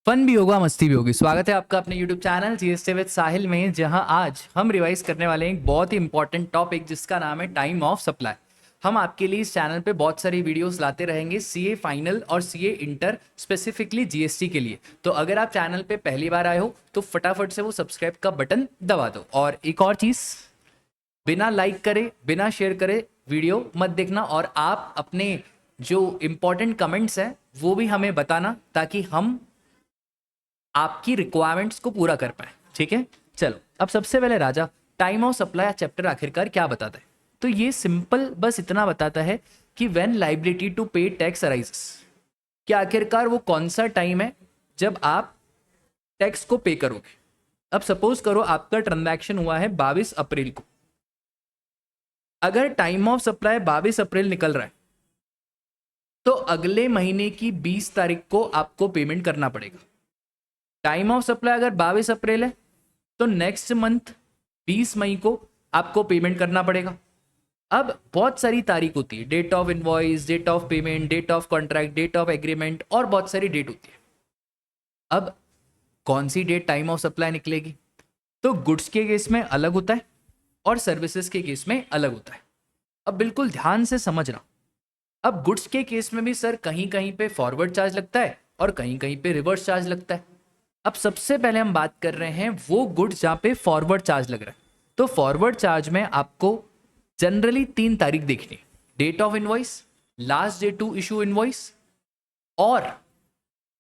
Fun भी होगा, मस्ती भी होगी। स्वागत है आपका अपने YouTube चैनल जीएसटी विद साहिल में, जहां आज हम रिवाइज करने वाले हैं एक बहुत ही इंपॉर्टेंट टॉपिक जिसका नाम है टाइम ऑफ सप्लाई। हम आपके लिए इस चैनल पे बहुत सारी वीडियोस लाते रहेंगे सीए फाइनल और सीए इंटर, स्पेसिफिकली जीएसटी के लिए। तो अगर आप चैनल पे पहली बार आए हो तो फटाफट से वो सब्सक्राइब का बटन दबा दो। और एक और चीज़, बिना लाइक करे बिना शेयर करे वीडियो मत देखना, और आप अपने जो इंपॉर्टेंट कमेंट्स हैं वो भी हमें बताना ताकि हम आपकी रिक्वायरमेंट्स को पूरा कर पाए। ठीक है, चलो अब सबसे पहले राजा, टाइम ऑफ सप्लाई चैप्टर आखिरकार क्या बताता है? तो ये सिंपल बस इतना बताता है कि व्हेन लायबिलिटी टू पे टैक्स अराइजेस, कि आखिरकार वो कौन सा टाइम है जब आप टैक्स को पे करोगे। अब सपोज करो आपका ट्रांजैक्शन हुआ है 22 अप्रैल को। अगर टाइम ऑफ सप्लाई 22 अप्रैल निकल रहा है तो अगले महीने की 20 तारीख को आपको पेमेंट करना पड़ेगा। टाइम ऑफ सप्लाई अगर 22 अप्रैल है तो नेक्स्ट मंथ 20 मई को आपको पेमेंट करना पड़ेगा। अब बहुत सारी तारीख होती है, date of invoice, date of payment, date of contract, date of agreement, और बहुत सारी डेट होती है। अब कौन सी डेट टाइम ऑफ सप्लाई निकलेगी? तो गुड्स के केस में अलग होता है और सर्विसेज के केस में अलग होता है। अब बिल्कुल ध्यान से समझना। अब गुड्स के केस में भी सर कहीं कहीं पे फॉरवर्ड चार्ज लगता है और कहीं कहीं पे रिवर्स चार्ज लगता है। अब सबसे पहले हम बात कर रहे हैं वो गुड्स जहां पे फॉरवर्ड चार्ज लग रहा है। तो फॉरवर्ड चार्ज में आपको जनरली 3 तारीख देखनी है: date of invoice, last date to issue invoice, और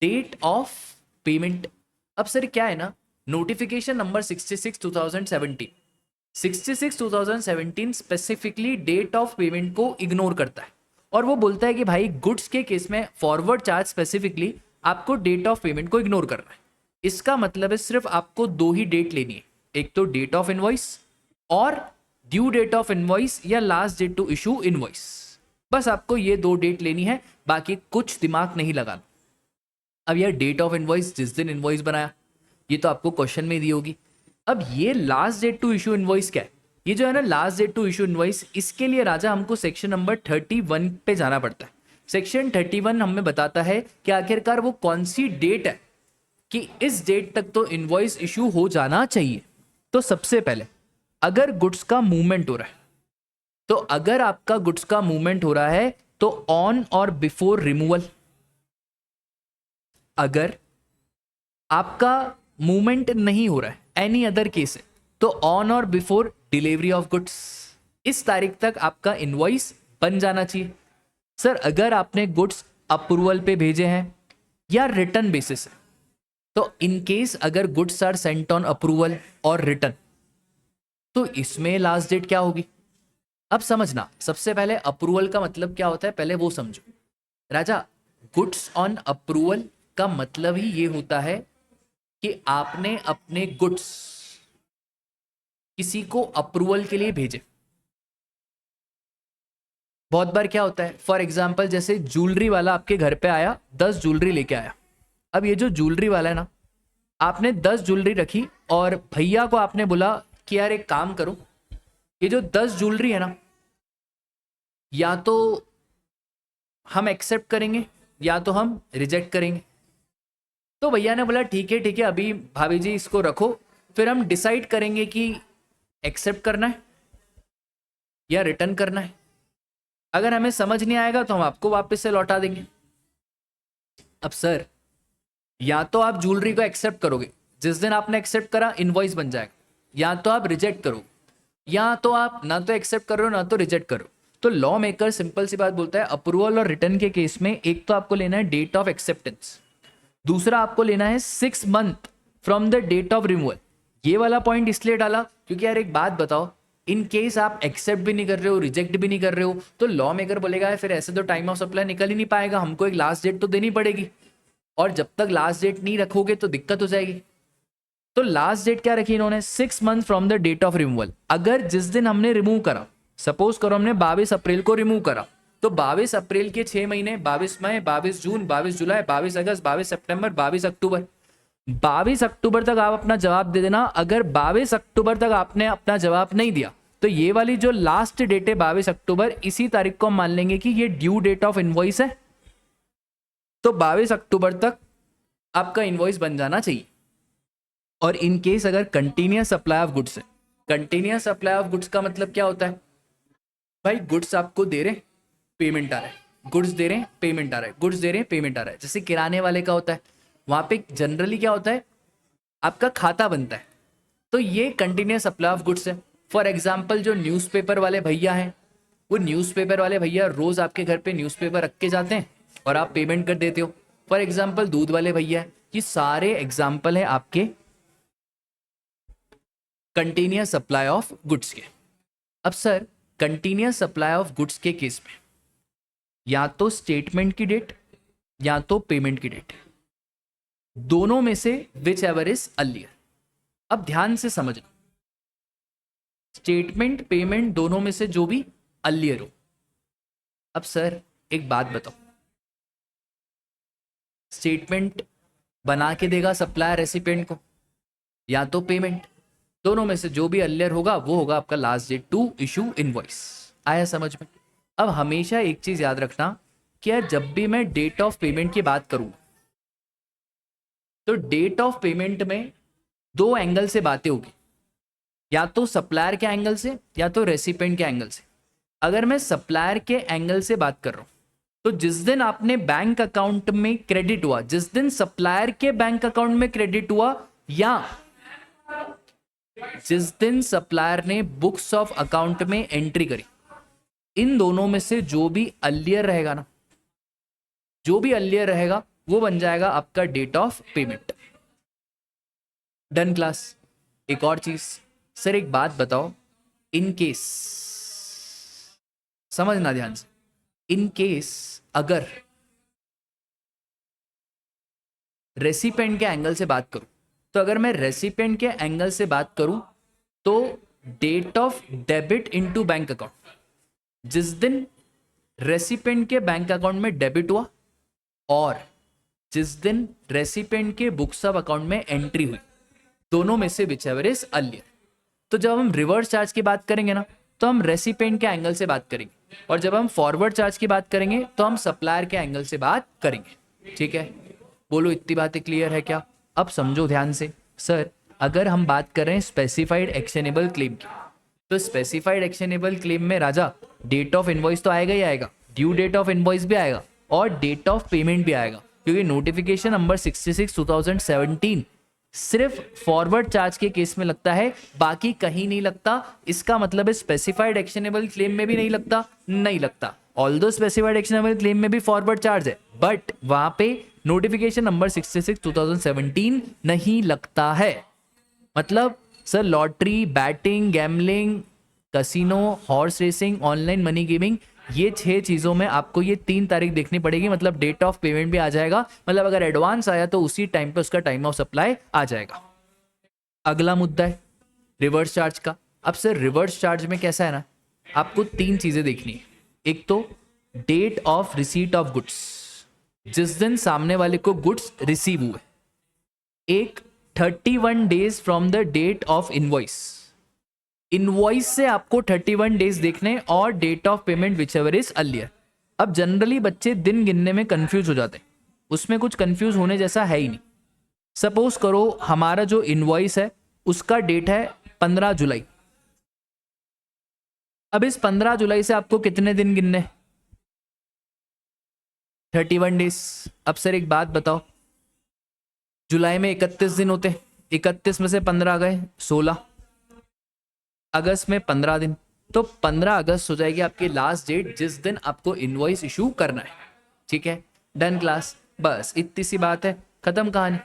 डेट ऑफ पेमेंट। अब सर क्या है ना, notification number 66/2017 specifically date of payment को इग्नोर करता है और वो बोलता है कि भाई गुड्स के केस में फॉरवर्ड चार्ज स्पेसिफिकली आपको डेट ऑफ पेमेंट को इग्नोर करना है। इसका मतलब है सिर्फ आपको 2 ही डेट लेनी है, एक तो डेट ऑफ इनवॉइस और ड्यू डेट ऑफ इनवॉइस या last date to issue invoice. बस आपको ये 2 डेट लेनी है, बाकी कुछ दिमाग नहीं लगाना। अब यार डेट ऑफ इनवॉइस जिस दिन इनवॉइस बनाया, ये तो आपको क्वेश्चन में दी होगी। अब ये last date to issue invoice क्या है? ये जो है ना last date to issue invoice, इसके लिए राजा हमको सेक्शन नंबर 31 पे जाना पड़ता है। सेक्शन 31 हमें बताता है कि आखिरकार वो कौन सी डेट है कि इस डेट तक तो इनवॉइस इशू हो जाना चाहिए। तो सबसे पहले अगर गुड्स का मूवमेंट हो रहा है, तो अगर आपका गुड्स का मूवमेंट हो रहा है तो ऑन और बिफोर रिमूवल। अगर आपका मूवमेंट नहीं हो रहा है, एनी अदर केस है, तो ऑन और बिफोर डिलीवरी ऑफ गुड्स। इस तारीख तक आपका इनवॉइस बन जाना चाहिए। सर अगर आपने गुड्स अप्रूवल पे भेजे हैं या रिटर्न बेसिस है, तो इन केस अगर goods are sent on approval और रिटर्न, तो इसमें लास्ट डेट क्या होगी? अब समझना, सबसे पहले अप्रूवल का मतलब क्या होता है पहले वो समझो राजा। गुड्स ऑन अप्रूवल का मतलब ही ये होता है कि आपने अपने गुड्स किसी को अप्रूवल के लिए भेजे। बहुत बार क्या होता है, फॉर एग्जाम्पल जैसे ज्वेलरी वाला आपके घर पे आया, 10 ज्वेलरी लेके आया। अब ये जो ज्वेलरी वाला है ना, आपने 10 ज्वेलरी रखी और भैया को आपने बोला कि यार एक काम करो, ये जो 10 ज्वेलरी है ना, या तो हम एक्सेप्ट करेंगे या तो हम रिजेक्ट करेंगे। तो भैया ने बोला ठीक है ठीक है, अभी भाभी जी इसको रखो, फिर हम डिसाइड करेंगे कि एक्सेप्ट करना है या रिटर्न करना है। अगर हमें समझ नहीं आएगा तो हम आपको वापस से लौटा देंगे। अब सर या तो आप ज्वेलरी को एक्सेप्ट करोगे, जिस दिन आपने एक्सेप्ट करा इनवॉइस बन जाएगा, या तो आप रिजेक्ट करोगे, या तो आप ना तो एक्सेप्ट करो ना तो रिजेक्ट करो। तो लॉ मेकर सिंपल सी बात बोलता है, अप्रूवल और रिटर्न के केस में एक तो आपको लेना है डेट ऑफ एक्सेप्टेंस, दूसरा आपको लेना है 6 month from the date of removal. ये वाला पॉइंट इसलिए डाला क्योंकि यार एक बात बताओ, इन केस आप एक्सेप्ट भी नहीं कर रहे हो, रिजेक्ट भी नहीं कर रहे हो, तो लॉ मेकर बोलेगा फिर ऐसे तो टाइम ऑफ सप्लाई निकल ही नहीं पाएगा, हमको एक लास्ट डेट तो देनी पड़ेगी, और जब तक लास्ट डेट नहीं रखोगे तो दिक्कत हो जाएगी। तो लास्ट डेट क्या रखी इन्होंने? 6 month from the date of removal. अगर जिस दिन हमने रिमूव करा, सपोज करो हमने 22 अप्रैल को रिमूव करा, तो 22 अप्रैल के 6 महीने, 22 मई, 22 जून, 22 जुलाई, 22 अगस्त, 22 सितंबर, 22 अक्टूबर। 22 अक्टूबर तक आप अपना जवाब दे देना। अगर 22 अक्टूबर तक आपने अपना जवाब नहीं दिया तो ये वाली जो लास्ट डेट है 22 अक्टूबर, इसी तारीख को हम मान लेंगे कि ये ड्यू डेट ऑफ इनवॉइस है। तो 22 अक्टूबर तक आपका इनवॉइस बन जाना चाहिए। और इन केस अगर कंटिन्यूअस सप्लाई ऑफ गुड्स है, कंटिन्यूअस सप्लाई ऑफ गुड्स का मतलब क्या होता है भाई, गुड्स आपको दे रहे, पेमेंट आ रहा है, गुड्स दे रहे हैं, पेमेंट आ रहा है, गुड्स दे रहे हैं, पेमेंट आ रहा है। जैसे किराने वाले का होता है, वहां पे जनरली क्या होता है, आपका खाता बनता है, तो ये कंटिन्यूअस सप्लाई ऑफ गुड्स है। फॉर एग्जाम्पल जो न्यूज़पेपर वाले भैया हैं, वो न्यूज़पेपर वाले भैया रोज आपके घर पे न्यूज़पेपर रख के जाते हैं और आप पेमेंट कर देते हो। फॉर एग्जाम्पल दूध वाले भैया, ये सारे एग्जाम्पल है आपके कंटिन्यूअस सप्लाई ऑफ गुड्स के। अब sir continuous supply of goods के केस में या तो स्टेटमेंट की डेट या तो पेमेंट की डेट, दोनों में से विच एवर इज अर्लियर। अब ध्यान से समझना, स्टेटमेंट पेमेंट दोनों में से जो भी अर्लियर हो। अब सर एक बात बताओ, स्टेटमेंट बना के देगा सप्लायर रेसिपिएंट को या तो पेमेंट, दोनों में से जो भी अर्लियर होगा वो होगा आपका last date to issue invoice. आया समझ में? अब हमेशा एक चीज याद रखना कि यार जब भी मैं डेट ऑफ पेमेंट की बात करूं तो डेट ऑफ पेमेंट में दो एंगल से बातें होगी, या तो सप्लायर के एंगल से या तो रेसिपिएंट के एंगल से। अगर मैं सप्लायर के एंगल से बात कर रहा हूं तो जिस दिन आपने बैंक अकाउंट में क्रेडिट हुआ, जिस दिन सप्लायर के बैंक अकाउंट में क्रेडिट हुआ, या जिस दिन सप्लायर ने बुक्स ऑफ अकाउंट में एंट्री करी, इन दोनों में से जो भी अर्लियर रहेगा ना, जो भी अर्लियर रहेगा वो बन जाएगा आपका date of payment. Done class. एक और चीज सर, एक बात बताओ, इन केस समझना ध्यान से, इन केस अगर रेसिपिएंट के एंगल से बात करूं, तो अगर मैं रेसिपिएंट के एंगल से बात करूं तो date of debit into bank account, जिस दिन रेसिपिएंट के बैंक अकाउंट में डेबिट हुआ और जिस दिन रेसिपिएंट के बुक्स ऑफ अकाउंट में एंट्री हुई, दोनों में से विच एवर इज अर्लियर। तो जब हम रिवर्स चार्ज की बात करेंगे ना, तो हम रेसिपिएंट के एंगल से बात करेंगे, और जब हम फॉरवर्ड चार्ज की बात करेंगे तो हम सप्लायर के एंगल से बात करेंगे। ठीक है, बोलो इतनी बातें क्लियर है क्या? अब समझो ध्यान से। सर अगर हम बात कर रहे हैं स्पेसिफाइड एक्शनेबल क्लेम की, तो स्पेसिफाइड एक्शनेबल क्लेम में राजा डेट ऑफ इनवॉइस तो आएगा ही आएगा, ड्यू डेट ऑफ इनवॉइस भी आएगा और डेट ऑफ पेमेंट भी आएगा, क्योंकि नोटिफिकेशन नंबर 66 2017 सिर्फ फॉरवर्ड चार्ज के केस में लगता है, बाकी कहीं नहीं लगता। इसका मतलब है स्पेसिफाइड एक्शनेबल क्लेम में भी नहीं लगता, नहीं लगता। ऑल्दो स्पेसिफाइड एक्शनेबल क्लेम में भी फॉरवर्ड चार्ज है, बट वहां पे नोटिफिकेशन नंबर 66 2017 नहीं लगता है। मतलब sir lottery, batting, gambling, casino, horse racing, online money gaming, ये 6 चीज़ों में आपको ये 3 तारीख देखनी पड़ेगी, मतलब डेट ऑफ पेमेंट भी आ जाएगा। मतलब अगर एडवांस आया तो उसी टाइम पे उसका टाइम ऑफ सप्लाई आ जाएगा। अगला मुद्दा है रिवर्स चार्ज का। अब सर रिवर्स चार्ज में कैसा है ना, आपको 3 चीज़ें देखनी है। एक तो date of receipt of goods, जिस दिन सामने वाले को गुड्स रिसीव हुए। एक 31 days from the date of invoice, invoice से आपको 31 डेज देखने, और date of payment whichever is earlier. अब जनरली बच्चे दिन गिनने में कंफ्यूज हो जाते हैं, उसमें कुछ कंफ्यूज होने जैसा है ही नहीं। सपोज करो हमारा जो इनवॉइस है उसका डेट है 15 जुलाई। अब इस 15 जुलाई से आपको कितने दिन गिनने? 31 डेज। अब सर एक बात बताओ, जुलाई में 31 दिन होते, 31 में से 15 गए 16, अगस्त में 15 दिन, तो 15 अगस्त हो जाएगी आपकी लास्ट डेट जिस दिन आपको इनवॉइस इशू करना है। ठीक है, डन क्लास। बस इतनी सी बात है, खत्म कहानी।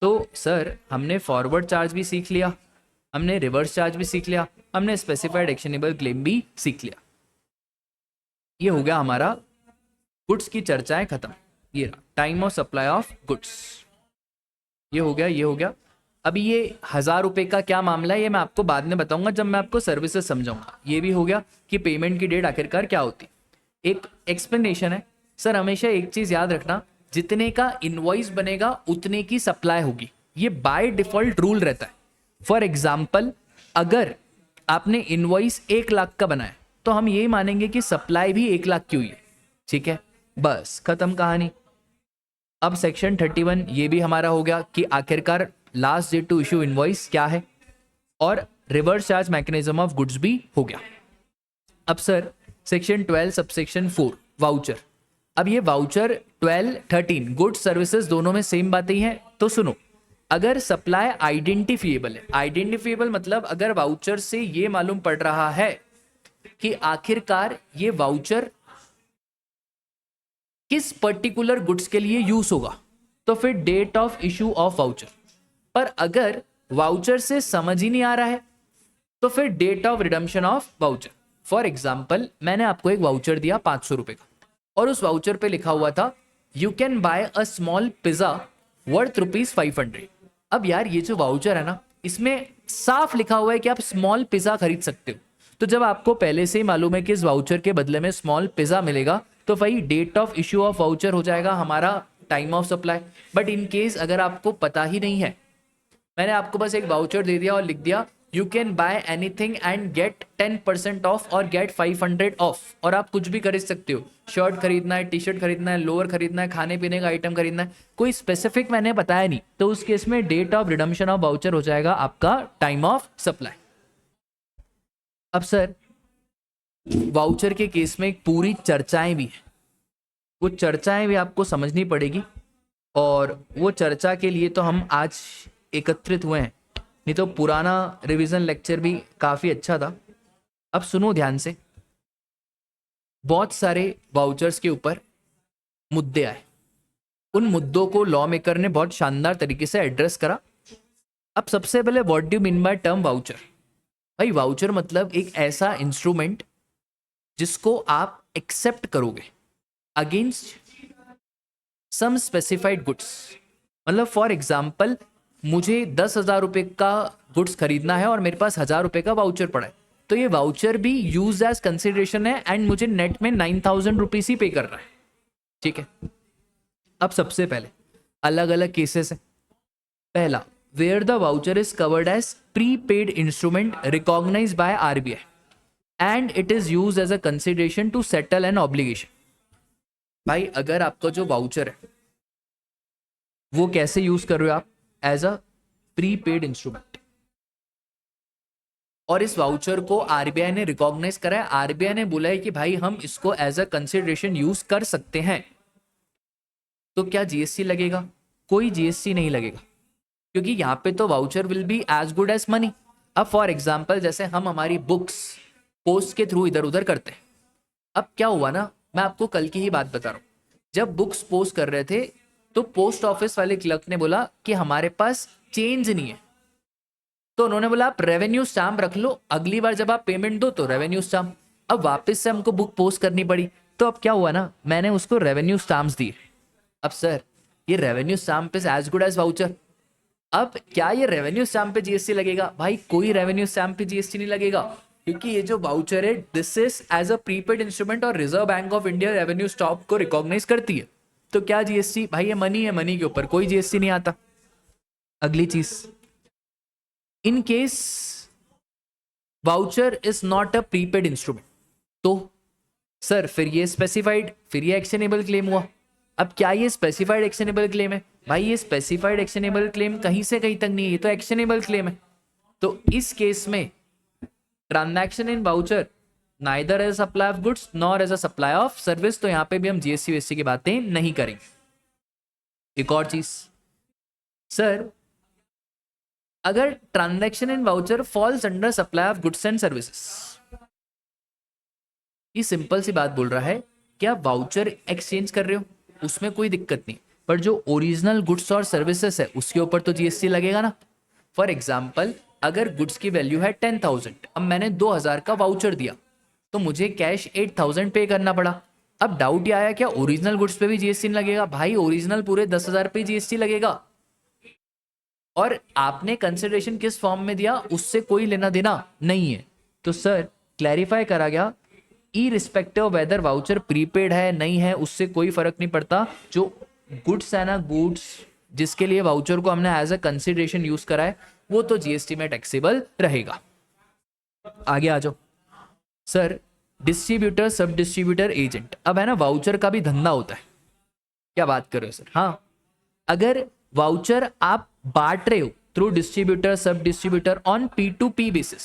तो सर हमने फॉरवर्ड चार्ज भी सीख लिया, हमने रिवर्स चार्ज भी सीख लिया, हमने स्पेसिफाइड एक्शनेबल क्लेम भी सीख लिया। ये हो गया हमारा गुड्स की चर्चाएं खत्म। ये time of supply of goods, ये हो गया, ये हो गया। अभी ये 1000 रुपये का क्या मामला है ये मैं आपको बाद में बताऊंगा जब मैं आपको सर्विसेज समझाऊंगा। ये भी हो गया कि पेमेंट की डेट आखिरकार क्या होती। एक एक्सप्लेनेशन है सर, हमेशा एक चीज याद रखना, जितने का इनवॉइस बनेगा उतने की सप्लाई होगी, ये बाय डिफॉल्ट रूल रहता है। फॉर एग्जाम्पल अगर आपने इनवॉइस 1 लाख का बनाया तो हम यही मानेंगे कि सप्लाई भी 1 लाख की हुई है। ठीक है, बस खत्म कहानी। अब सेक्शन 31 ये भी हमारा हो गया कि आखिरकार last date to issue invoice क्या है, और reverse charge mechanism of goods भी हो गया। अब सर सेक्शन 12 सबसेक्शन 4 वाउचर। अब ये वाउचर 12 13 गुड्स सर्विसेज दोनों में सेम बातें ही हैं। तो सुनो, अगर सप्लाई आइडेंटिफिएबल है, आइडेंटिफिएबल मतलब अगर वाउचर से ये मालूम पड़ रहा है कि आखिरकार ये वाउचर किस पर्टिकुलर गुड्स के लिए यूज होगा, तो फिर date of issue of voucher. पर अगर वाउचर से समझ ही नहीं आ रहा है तो फिर date of redemption of voucher. For example, मैंने आपको एक वाउचर दिया 500 रुपए का, और उस वाउचर पे लिखा हुआ था you can bye a small pizza worth ₹500। अब यार ये जो वाउचर है ना, इसमें साफ लिखा हुआ है कि आप स्मॉल पिज्जा खरीद सकते हो। तो जब आपको पहले से ही मालूम है कि इस वाउचर के बदले में स्मॉल पिज्जा मिलेगा, तो वही date of issue of voucher हो जाएगा हमारा time of supply. But in case अगर आपको पता ही नहीं है, मैंने आपको बस एक वाउचर दे दिया और लिख दिया you can buy anything and get 10% off और गेट 500 ऑफ, और आप कुछ भी खरीद सकते हो, शर्ट खरीदना है, टी शर्ट खरीदना है, लोअर खरीदना है, खाने पीने का आइटम खरीदना है, कोई स्पेसिफिक मैंने बताया नहीं, तो उस केस में date of redemption of voucher हो जाएगा आपका टाइम ऑफ सप्लाई। अब सर वाउचर के केस में एक पूरी चर्चाएं भी है, वो चर्चाएं भी आपको समझनी पड़ेगी, और वो चर्चा के लिए तो हम आज एकत्रित हुए हैं, नहीं तो पुराना रिवीजन लेक्चर भी काफ़ी अच्छा था। अब सुनो ध्यान से, बहुत सारे वाउचर्स के ऊपर मुद्दे आए, उन मुद्दों को लॉ मेकर ने बहुत शानदार तरीके से एड्रेस करा। अब सबसे पहले what do mean by term voucher. भाई वाउचर मतलब एक ऐसा इंस्ट्रूमेंट जिसको आप एक्सेप्ट करोगे अगेंस्ट सम स्पेसिफाइड गुड्स। मतलब फॉर एग्जाम्पल, मुझे 10,000 रुपये का गुड्स खरीदना है और मेरे पास 1,000 रुपये का वाउचर पड़ा है, तो ये वाउचर भी यूज एज कंसिडरेशन है एंड मुझे नेट में 9,000 रुपीज ही पे कर रहा है। ठीक है। अब सबसे पहले अलग अलग केसेस है। पहला, where the voucher is covered as prepaid instrument recognised by RBI and it is use as a consideration to settle an obligation. भाई अगर आपका जो वाउचर है वो कैसे यूज कर रहे हो आप, एज अ प्रीपेड इंस्ट्रूमेंट, और इस वाउचर को आरबीआई ने रिकॉग्नाइज करा है, आरबीआई ने बोला है कि भाई हम इसको एज अ कंसिडरेशन यूज कर सकते हैं, तो क्या जीएसटी लगेगा? कोई जीएसटी नहीं लगेगा, क्योंकि यहां पे तो voucher will be as good as money. अब फॉर एग्जाम्पल, जैसे हम हमारी बुक्स पोस्ट के थ्रू इधर उधर करते हैं। अब क्या हुआ ना, मैं आपको कल की ही बात बता रहा हूं, जब बुक्स पोस्ट कर रहे थे तो पोस्ट ऑफिस वाले क्लर्क ने बोला कि हमारे पास चेंज नहीं है, तो उन्होंने बोला आप रेवेन्यू स्टैम्प रख लो, अगली बार जब आप पेमेंट दो तो रेवेन्यू स्टैम्प। अब वापस से हमको बुक पोस्ट करनी पड़ी, तो अब क्या हुआ ना, मैंने उसको रेवेन्यू स्टैम्प्स दिए। अब सर ये revenue stamp is as good as voucher. अब क्या ये रेवेन्यू स्टैम्प पे जीएसटी लगेगा? भाई कोई रेवेन्यू स्टैम्प पे जीएसटी नहीं लगेगा, क्योंकि ये जो वाउचर है this is as a prepaid instrument और reserve bank of India revenue stock को रिकॉग्नाइज करती है, तो क्या जीएसटी? भाई ये मनी है, मनी के ऊपर कोई जीएसटी नहीं आता। अगली चीज, in case voucher is not a prepaid instrument, तो सर फिर ये स्पेसिफाइड, फिर ये एक्शनेबल क्लेम हुआ। अब क्या ये स्पेसिफाइड एक्शनेबल क्लेम है? भाई ये स्पेसिफाइड एक्शनेबल क्लेम कहीं से कहीं तक नहीं है, ये तो एक्शनेबल क्लेम है। तो इस केस में transaction in voucher neither as supply of goods nor as a supply of service, तो यहां पे भी हम जीएसटी वीएसटी की बातें नहीं करेंगे। एक और चीज सर, अगर transaction in voucher falls under supply of goods and services, ये सिंपल सी बात बोल रहा है कि आप वाउचर एक्सचेंज कर रहे हो उसमें कोई दिक्कत नहीं, पर जो ओरिजिनल गुड्स और सर्विसेज है उसके ऊपर तो जीएसटी लगेगा ना। फॉर एग्जाम्पल, अगर गुड्स की वैल्यू है 10,000, अब मैंने 2,000 का वाउचर दिया तो मुझे कैश 8,000 पे करना पड़ा। अब डाउट ये आया क्या ओरिजिनल गुड्स पे भी जीएसटी लगेगा? भाई ओरिजिनल पूरे 10,000 पे जीएसटी लगेगा, और आपने कंसिडरेशन किस फॉर्म में दिया उससे कोई लेना देना नहीं है। तो सर क्लैरिफाई करा गया, irrespective of whether voucher prepaid है नहीं है उससे कोई फर्क नहीं पड़ता, जो गुड्स है ना, गुड्स जिसके लिए वाउचर को हमने एज अ कंसिडरेशन यूज करा है वो तो जीएसटी में टैक्सेबल रहेगा। आगे आ जाओ सर, डिस्ट्रीब्यूटर सब डिस्ट्रीब्यूटर एजेंट। अब है ना वाउचर का भी धंधा होता है, क्या बात कर रहे हो सर? हाँ, अगर वाउचर आप बांट रहे हो थ्रू डिस्ट्रीब्यूटर सब डिस्ट्रीब्यूटर ऑन P2P बेसिस,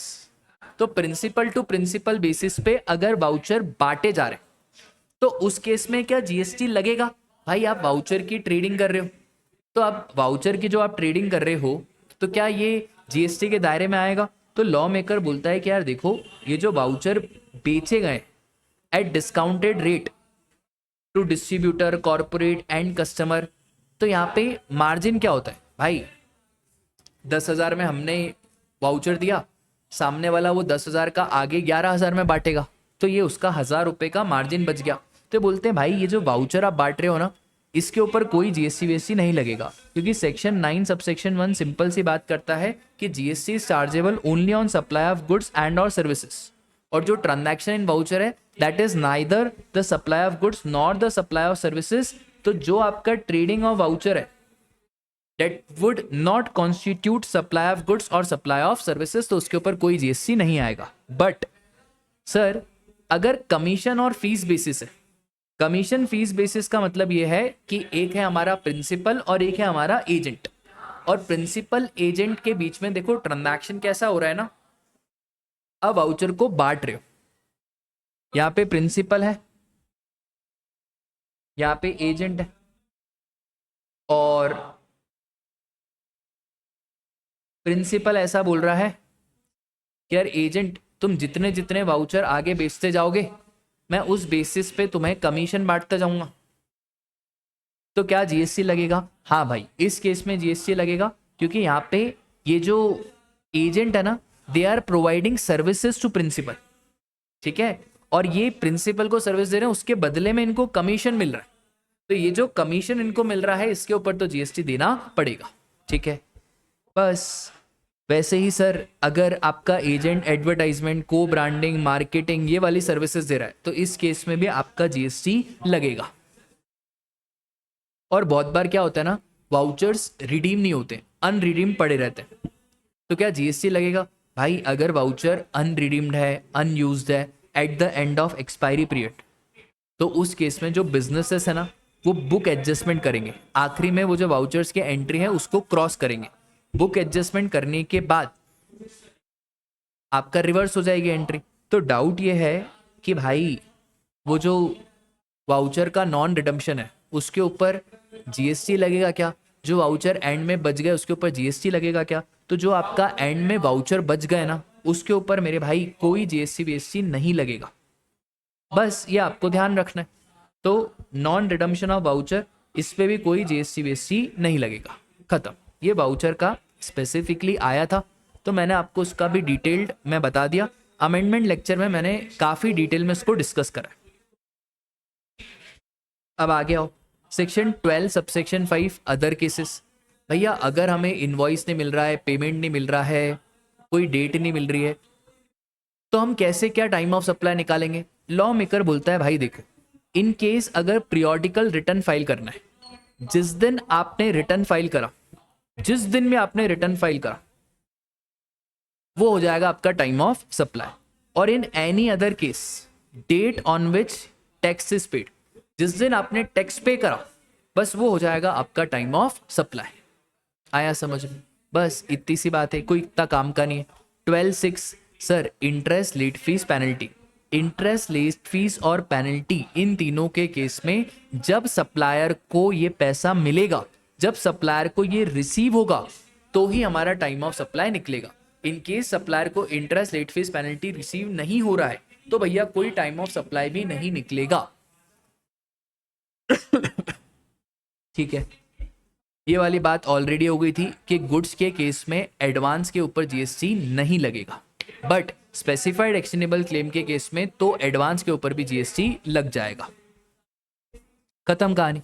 तो प्रिंसिपल टू प्रिंसिपल बेसिस पे अगर वाउचर बांटे जा रहे तो उस केस में क्या जीएसटी लगेगा? भाई आप वाउचर की ट्रेडिंग कर रहे हो, तो आप वाउचर की जो आप ट्रेडिंग कर रहे हो तो क्या ये जीएसटी के दायरे में आएगा? तो लॉ मेकर बोलता है कि यार देखो, ये जो वाउचर बेचे गए at discounted rate to distributor corporate and customer, तो यहाँ पे मार्जिन क्या होता है भाई? 10,000 में हमने वाउचर दिया, सामने वाला वो 10,000 का आगे 11,000 में बांटेगा, तो ये उसका 1,000 रुपये का मार्जिन बच गया। तो बोलते हैं भाई ये जो वाउचर आप बांट रहे हो ना, इसके ऊपर कोई जीएसटी वीएसटी नहीं लगेगा, क्योंकि सेक्शन 9 सबसेक्शन 1 सिंपल सी बात करता है कि GST is chargeable only on supply of goods and और सर्विसेज, और जो ट्रांजैक्शन इन वाउचर है that is neither the supply of goods nor the supply of services. तो जो आपका ट्रेडिंग ऑफ वाउचर है that would not constitute supply of goods और supply of services, तो उसके ऊपर कोई जीएसटी नहीं आएगा। बट सर अगर कमीशन और फीस बेसिस है, कमीशन फीस बेसिस का मतलब ये है कि एक है हमारा प्रिंसिपल और एक है हमारा एजेंट, और प्रिंसिपल एजेंट के बीच में देखो ट्रांजैक्शन कैसा हो रहा है ना, अब वाउचर को बांट रहे हो, यहाँ पे प्रिंसिपल है, यहाँ पे एजेंट है, और प्रिंसिपल ऐसा बोल रहा है कि यार एजेंट तुम जितने जितने वाउचर आगे बेचते जाओगे मैं उस बेसिस पे तुम्हें कमीशन बांटता जाऊंगा, तो क्या जीएसटी लगेगा? हाँ भाई, इस केस में जीएसटी लगेगा, क्योंकि यहाँ पे ये जो एजेंट है ना, they are providing services to principal, ठीक है, और ये प्रिंसिपल को सर्विस दे रहे हैं, उसके बदले में इनको कमीशन मिल रहा है, तो ये जो कमीशन इनको मिल रहा है इसके ऊपर तो जीएसटी देना पड़ेगा, ठीक है। बस वैसे ही सर अगर आपका एजेंट एडवर्टाइजमेंट को ब्रांडिंग मार्केटिंग ये वाली सर्विसेज दे रहा है तो इस केस में भी आपका जीएसटी लगेगा। और बहुत बार क्या होता है ना, वाउचर्स रिडीम नहीं होते, अनरिडीम पड़े रहते हैं, तो क्या जीएसटी लगेगा? भाई अगर वाउचर अनरिडीम्ड है, अनयूज्ड है at the end of expiry period, तो उस केस में जो बिजनेसेस है ना वो बुक एडजस्टमेंट करेंगे, आखिरी में वो जो वाउचर्स की एंट्री है उसको क्रॉस करेंगे, बुक एडजस्टमेंट करने के बाद आपका रिवर्स हो जाएगी एंट्री। तो डाउट ये है कि भाई वो जो वाउचर का नॉन रिडम्पशन है उसके ऊपर जीएसटी लगेगा क्या? जो वाउचर एंड में बच गए उसके ऊपर जीएसटी लगेगा क्या? तो जो आपका एंड में वाउचर बच गए ना उसके ऊपर मेरे भाई कोई जीएसटी वीएसटी नहीं लगेगा, बस ये आपको ध्यान रखना है। तो नॉन रिडम्पशन ऑफ वाउचर, इस पे भी कोई जीएसटी वीएसटी नहीं लगेगा, खत्म। ये वाउचर का स्पेसिफिकली आया था तो मैंने आपको उसका भी डिटेल्ड मैं बता दिया, अमेंडमेंट लेक्चर में मैंने काफी डिटेल में इसको डिस्कस करा। अब आगे आओ, सेक्शन 12 सबसेक्शन 5 अदर केसेस। भैया अगर हमें इनवॉइस नहीं मिल रहा है, पेमेंट नहीं मिल रहा है, कोई डेट नहीं मिल रही है, तो हम कैसे क्या टाइम ऑफ सप्लाई निकालेंगे? लॉ मेकर बोलता है भाई देखो, इन केस अगर पीरियोडिकल रिटर्न फाइल करना है, जिस दिन आपने रिटर्न फाइल करा, जिस दिन में आपने रिटर्न फाइल करा वो हो जाएगा आपका टाइम ऑफ सप्लाई। और in any other case date on which tax is paid, जिस दिन आपने टैक्स पे करा बस वो हो जाएगा आपका टाइम ऑफ सप्लाई। आया समझ में? बस इतनी सी बात है, कोई इतना काम का नहीं है। 12(6) sir interest late fees penalty, interest late fee और पेनल्टी इन तीनों के केस में जब सप्लायर को ये पैसा मिलेगा, जब सप्लायर को ये रिसीव होगा तो ही हमारा टाइम ऑफ सप्लाई निकलेगा। इन केस सप्लायर को interest late fees penalty receive नहीं हो रहा है तो भैया कोई टाइम ऑफ सप्लाई भी नहीं निकलेगा। ठीक है, ये वाली बात ऑलरेडी हो गई थी कि गुड्स के केस में एडवांस के ऊपर जीएसटी नहीं लगेगा, बट स्पेसिफाइड एक्शनेबल क्लेम के केस में तो एडवांस के ऊपर भी जीएसटी लग जाएगा। खत्म कहानी,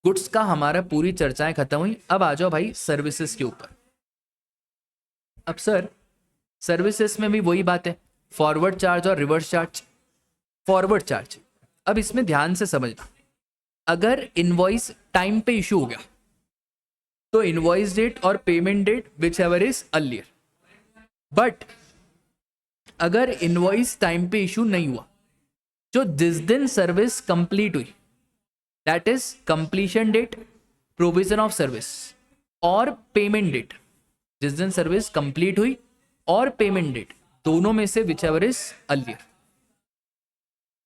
गुड्स का हमारा पूरी चर्चाएं खत्म हुई। अब आ जाओ भाई सर्विसेज के ऊपर। अब सर सर्विसेज में भी वही बात है, फॉरवर्ड चार्ज और रिवर्स चार्ज। फॉरवर्ड चार्ज, अब इसमें ध्यान से समझना, अगर इनवॉइस टाइम पे इशू हो गया तो इनवॉइस डेट और payment date whichever is earlier, but अगर इनवॉइस टाइम पे इशू नहीं हुआ, जो जिस दिन सर्विस कंप्लीट हुई that is completion date, provision of service और पेमेंट डेट, जिस दिन सर्विस कंप्लीट हुई और पेमेंट डेट, दोनों में से which ever is earlier.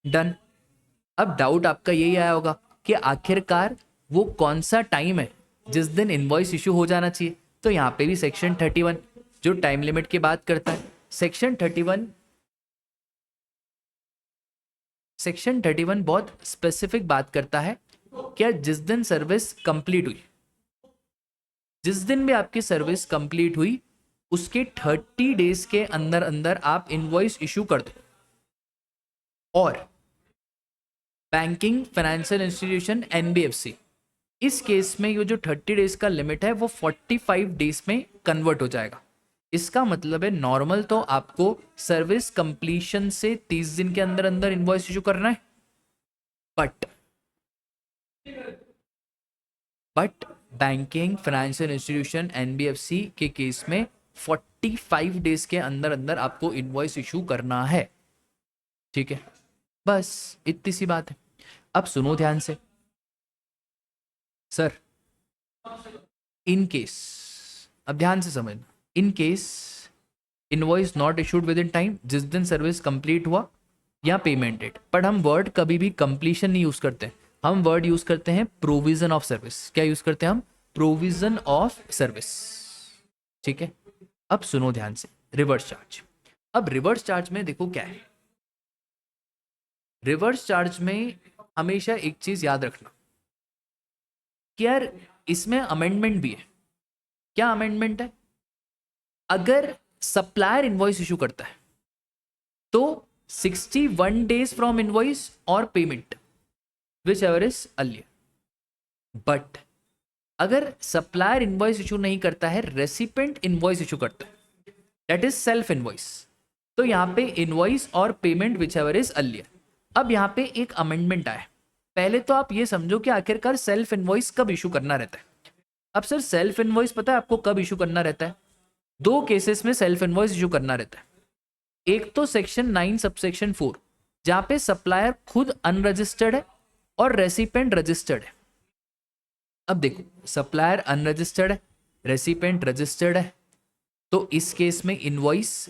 Done. अब डाउट आपका यही आया होगा कि आखिरकार वो कौन सा टाइम है जिस दिन इनवॉइस इशू हो जाना चाहिए। तो यहाँ पे भी सेक्शन 31 जो टाइम लिमिट की बात करता है, सेक्शन 31 बहुत स्पेसिफिक बात करता है क्या, जिस दिन सर्विस कंप्लीट हुई, जिस दिन भी आपकी सर्विस कंप्लीट हुई उसके 30 डेज के अंदर अंदर आप इनवॉइस इशू कर दो। और बैंकिंग फाइनेंशियल इंस्टीट्यूशन एनबीएफसी, इस केस में ये जो 30 डेज का लिमिट है वो 45 डेज में कन्वर्ट हो जाएगा। इसका मतलब है नॉर्मल तो आपको सर्विस कंप्लीशन से 30 दिन के अंदर अंदर इनवॉइस इशू करना है, but banking financial institution NBFC के केस में 45 डेज के अंदर अंदर आपको इनवॉइस इशू करना है। ठीक है, बस इतनी सी बात है। अब सुनो ध्यान से सर, इन केस, अब ध्यान से समझना, in case invoice not issued with in time, जिस दिन सर्विस कंप्लीट हुआ या पेमेंट डेट, बट हम वर्ड कभी भी कंप्लीशन नहीं यूज करते, हम वर्ड यूज करते हैं प्रोविजन ऑफ सर्विस। क्या यूज करते हैं हम? Provision of service. ठीक है, अब सुनो ध्यान से, रिवर्स चार्ज। अब रिवर्स चार्ज में देखो क्या है, रिवर्स चार्ज में हमेशा एक चीज याद रखना कि यार इसमें अमेंडमेंट भी है। क्या अमेंडमेंट है? अगर सप्लायर इनवॉइस इशू करता है तो 61 डेज फ्रॉम इनवॉइस और payment whichever is earlier. But अगर सप्लायर इनवॉइस इशू नहीं करता है, रेसिपेंट इनवॉइस इशू करता है, दैट इज सेल्फ इनवॉइस, तो यहां पे इनवॉइस और payment whichever is earlier. अब यहां पे एक अमेंडमेंट आया। पहले तो आप ये समझो कि आखिरकार सेल्फ इनवॉइस कब इशू करना रहता है। अब सर सेल्फ इनवॉइस पता है आपको कब इशू करना रहता है? दो केसेस में सेल्फ इनवॉइस इशू करना रहता है। एक तो सेक्शन 9 सबसेक्शन 4 जहां पे सप्लायर खुद अनरजिस्टर्ड है और रेसिपेंट रजिस्टर्ड है। अब देखो, सप्लायर अनरजिस्टर्ड है, रेसिपेंट रजिस्टर्ड है, तो इस केस में इनवॉइस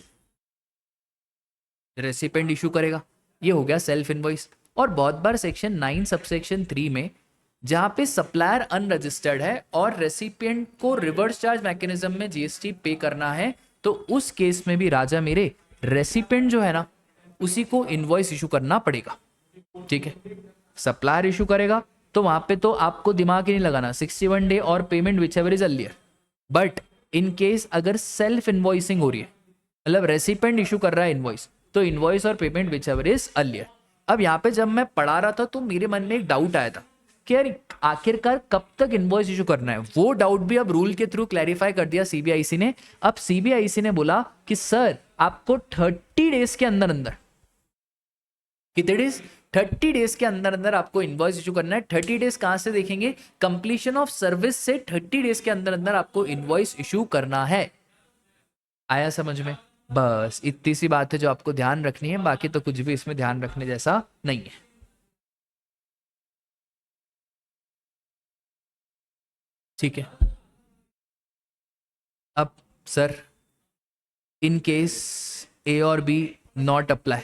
रेसिपेंट इशू करेगा, ये हो गया सेल्फ इनवॉइस। और बहुत बार सेक्शन 9 सबसेक्शन 3 में जहां पे सप्लायर अनरजिस्टर्ड है और रेसिपिएंट को रिवर्स चार्ज मैकेनिज्म में जीएसटी पे करना है, तो उस केस में भी राजा मेरे रेसिपिएंट जो है ना उसी को इनवॉइस इशू करना पड़ेगा। ठीक है, सप्लायर इशू करेगा तो वहां पे तो आपको दिमाग ही नहीं लगाना, 61 डे और payment whichever is earlier. But in case अगर सेल्फ इनवॉइसिंग हो रही है, मतलब रेसिपिएंट इशू कर रहा है इनवॉइस, तो इनवॉइस और payment whichever is earlier. अब यहाँ पे जब मैं पढ़ा रहा था तो मेरे मन में एक डाउट आया था कि यार आखिरकार कब तक इनवॉइस इशू करना है। वो डाउट भी अब रूल के थ्रू क्लैरिफाई कर दिया सीबीआईसी ने। अब सीबीआईसी ने बोला कि सर आपको 30 डेज के अंदर अंदर, कितने डेज? 30 डेज के अंदर अंदर आपको इनवॉइस इशू करना है। 30 डेज कहां से देखेंगे? कंप्लीशन ऑफ सर्विस से 30 डेज के अंदर अंदर आपको इनवॉइस इशू करना है। आया समझ में? बस इतनी सी बात है जो आपको ध्यान रखनी है, बाकी तो कुछ भी इसमें ध्यान रखने जैसा नहीं है। ठीक है, अब सर इन केस ए और बी नॉट अप्लाई,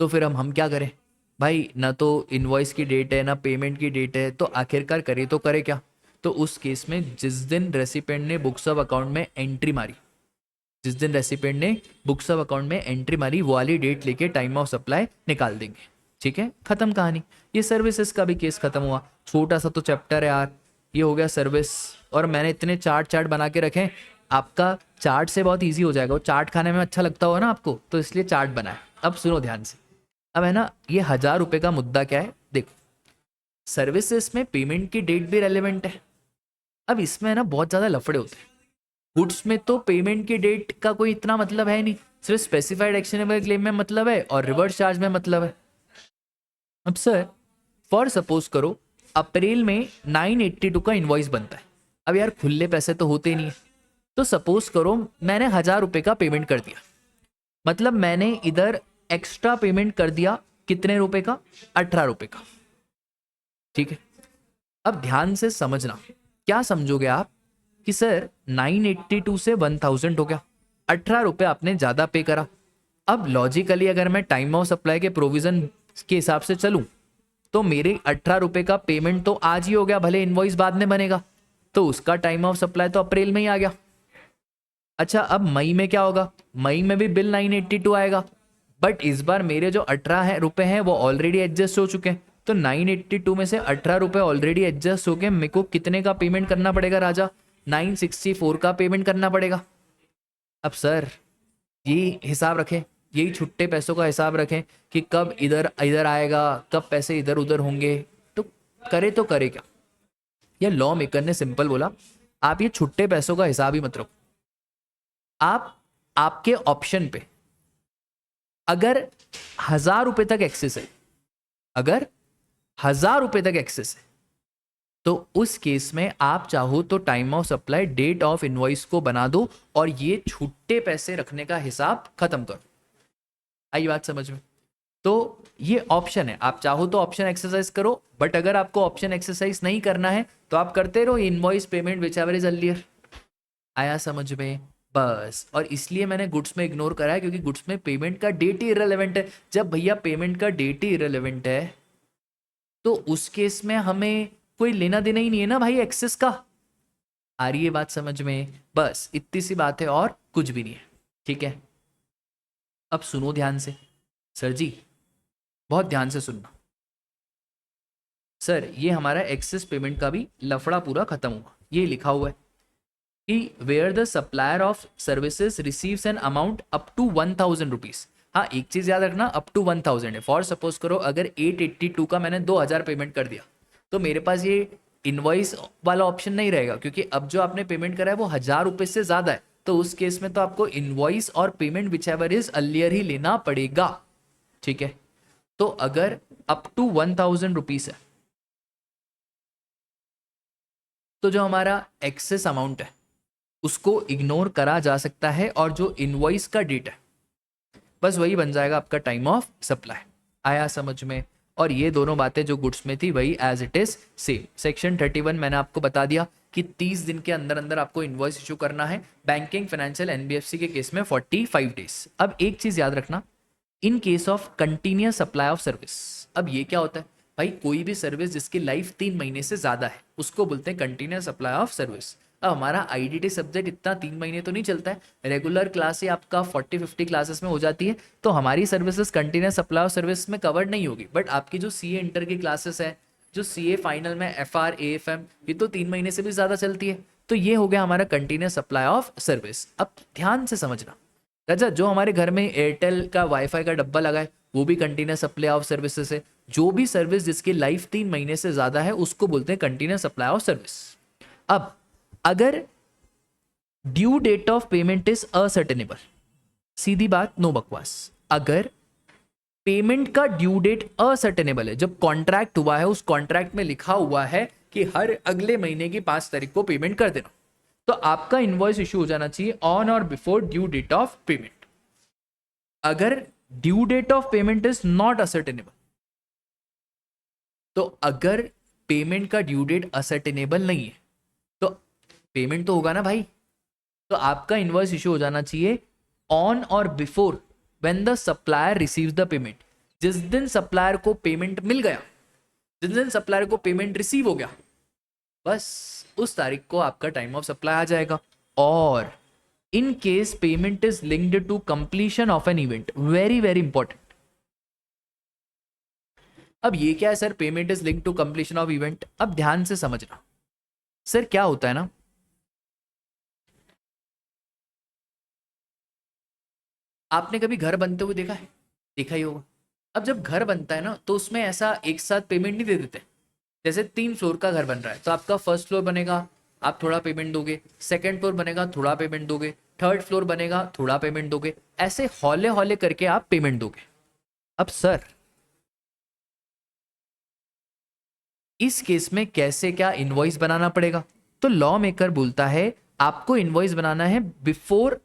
तो फिर हम क्या करें भाई? ना तो इनवॉइस की डेट है ना पेमेंट की डेट है, तो आखिरकार करे तो करे क्या? तो उस केस में जिस दिन रेसिपेंट ने बुक्स ऑफ अकाउंट में एंट्री मारी, जिस दिन रेसिपेंट ने बुक्स ऑफ अकाउंट में एंट्री मारी, वो वाली डेट लेके टाइम ऑफ सप्लाई निकाल देंगे। ठीक है, खत्म कहानी। ये सर्विसेज का भी केस खत्म हुआ। छोटा सा तो चैप्टर है यार, ये हो गया सर्विस। और मैंने इतने चार्ट बना के रखे, आपका चार्ट से बहुत ईजी हो जाएगा। वो चार्ट खाने में अच्छा लगता हो ना आपको, तो इसलिए चार्ट बनाए। अब सुनो ध्यान से, अब है ना ये 1000 रुपये का मुद्दा क्या है? देखो, सर्विसेज में पेमेंट की डेट भी रेलिवेंट है। अब इसमें है ना बहुत ज़्यादा लफड़े होते हैं। गुड्स में तो पेमेंट की डेट का कोई इतना मतलब है नहीं, सिर्फ स्पेसिफाइड एक्शनेबल क्लेम में मतलब है और रिवर्स चार्ज में मतलब है। अब सर फॉर सपोज करो अप्रैल में 982 का इनवॉइस बनता है। अब यार खुले पैसे तो होते नहीं है, तो सपोज करो मैंने 1000 रुपये का पेमेंट कर दिया, मतलब मैंने इधर एक्स्ट्रा पेमेंट कर दिया कितने रुपए का? 18 रुपये का। ठीक है, अब ध्यान से समझना, क्या समझोगे आप कि सर 982 से 1000 हो गया, 18 रुपए आपने ज्यादा पे करा। अब लॉजिकली अगर मैं टाइम ऑफ सप्लाई के प्रोविजन के हिसाब से चलूं तो मेरे 18 रुपए का पेमेंट तो आज ही हो गया, भले इनवॉइस बाद में बनेगा, तो उसका टाइम ऑफ सप्लाई तो अप्रैल में ही आ गया। अच्छा, अब मई में क्या होगा? मई में भी बिल 982 आएगा, बट इस बार मेरे जो 18 रुपए हैं वो ऑलरेडी एडजस्ट हो चुके हैं। तो 982 में से 18 रुपए ऑलरेडी एडजस्ट हो गए, मेरे को कितने का पेमेंट करना पड़ेगा राजा? 964 का पेमेंट करना पड़ेगा। अब सर ये हिसाब रखें, यही छुट्टे पैसों का हिसाब रखें कि कब इधर इधर आएगा, कब पैसे इधर उधर होंगे, तो करे क्या? ये लॉ मेकर ने सिंपल बोला, आप ये छुट्टे पैसों का हिसाब ही मत रखो। आप आपके ऑप्शन पे अगर 1000 रुपए तक एक्सेस है, अगर 1000 रुपए तक एक्सेस है, तो उस केस में आप चाहो तो time of supply date of invoice को बना दो और ये छुट्टे पैसे रखने का हिसाब खत्म करो। आई बात समझ में? तो ये ऑप्शन है, आप चाहो तो ऑप्शन एक्सरसाइज करो, बट अगर आपको ऑप्शन एक्सरसाइज नहीं करना है तो आप करते रहो invoice payment whichever is earlier. आया समझ में? बस, और इसलिए मैंने गुड्स में इग्नोर करा है क्योंकि गुड्स में पेमेंट का डेट ही इररिलेवेंट है। जब भैया पेमेंट का डेट ही इररिलेवेंट है तो उस केस में हमें कोई लेना देना ही नहीं है ना भाई एक्सेस का। आ रही है बात समझ में? बस इतनी सी बात है और कुछ भी नहीं है, ठीक है? अब सुनो ध्यान से सर जी, बहुत ध्यान से सुनना सर। ये हमारा एक्सेस पेमेंट का भी लफड़ा पूरा खत्म हुआ। ये लिखा हुआ है कि where the supplier of services receives an amount up to 1000 rupees. हाँ, एक चीज याद रखना, अप टू 1000 है। फॉर सपोज करो अगर 882 का मैंने 2000 पेमेंट कर दिया तो मेरे पास ये इनवॉइस वाला ऑप्शन नहीं रहेगा, क्योंकि अब जो आपने पेमेंट करा है वो 1000 रुपए से ज्यादा है। तो उस केस में तो आपको इनवॉइस और payment whichever is earlier ही लेना पड़ेगा, ठीक है? तो अगर अप टू 1000 रुपीज है तो जो हमारा एक्सेस अमाउंट है उसको इग्नोर करा जा सकता है, और जो इनवॉइस का डेट है बस वही बन जाएगा आपका टाइम ऑफ सप्लाई। आया समझ में? और ये दोनों बातें जो गुड्स में थी वही as it is same. Section 31 मैंने आपको बता दिया कि 30 दिन के अंदर अंदर आपको इनवॉइस इशू करना है। बैंकिंग, फाइनेंशियल, एनबीएफसी के केस में 45 डेज। अब एक चीज याद रखना, in case of continuous supply of service, अब ये क्या होता है भाई? कोई भी सर्विस जिसकी लाइफ 3 महीने से ज्यादा है उसको बोलते हैं कंटिन्यूअस सप्लाई ऑफ सर्विस। अब हमारा आईडीटी सब्जेक्ट इतना 3 महीने तो नहीं चलता है, रेगुलर क्लास ही आपका 40-50 क्लासेस में हो जाती है, तो हमारी services continuous supply of service में कवर नहीं होगी। बट आपकी जो सीए इंटर की क्लासेस है, जो सीए फाइनल में एफआर एएफएम, ये तो 3 महीने से भी ज्यादा चलती है। तो ये हो गया हमारा कंटिन्यूअस सप्लाई ऑफ सर्विस। अब ध्यान से समझना राजा, जो हमारे घर में एयरटेल का वाईफाई का डब्बा लगा है वो भी कंटिन्यूअस सप्लाई ऑफ सर्विसेज है। जो भी सर्विस जिसकी लाइफ 3 महीने से ज्यादा है उसको बोलते हैं कंटिन्यूअस सप्लाई ऑफ सर्विस। अब अगर due date of payment is ascertainable, सीधी बात, नो बकवास, अगर पेमेंट का ड्यू डेट असर्टेनेबल है, जब कॉन्ट्रैक्ट हुआ है उस कॉन्ट्रैक्ट में लिखा हुआ है कि हर अगले महीने की 5 तारीख को पेमेंट कर देना, तो आपका इनवॉइस इशू हो जाना चाहिए ऑन और before due date of payment. अगर due date of payment is not ascertainable, तो अगर पेमेंट का ड्यू डेट असर्टेनेबल नहीं है तो पेमेंट तो होगा ना भाई, तो आपका इनवॉइस इशू हो जाना चाहिए ऑन और before when the supplier receives the payment. जिस दिन सप्लायर को पेमेंट मिल गया, जिस दिन सप्लायर को पेमेंट रिसीव हो गया, बस उस तारीख को आपका टाइम ऑफ सप्लाई आ जाएगा। और in case payment is linked to completion of an event, very very important. अब ये क्या है sir, payment is linked to completion of event? अब ध्यान से समझना सर, क्या होता है ना, आपने कभी घर बनते हुए देखा है? देखा ही होगा। अब जब घर बनता है ना तो उसमें ऐसा एक साथ पेमेंट नहीं दे देते। जैसे 3 फ्लोर का घर बन रहा है तो आपका फर्स्ट फ्लोर बनेगा, आप थोड़ा पेमेंट दोगे, सेकंड फ्लोर बनेगा, थोड़ा पेमेंट दोगे, थर्ड फ्लोर बनेगा, थोड़ा पेमेंट दोगे, ऐसे हौले हौले करके आप पेमेंट दोगे। अब सर इस केस में कैसे क्या इनवॉइस बनाना पड़ेगा? तो लॉ मेकर बोलता है आपको इनवॉइस बनाना है before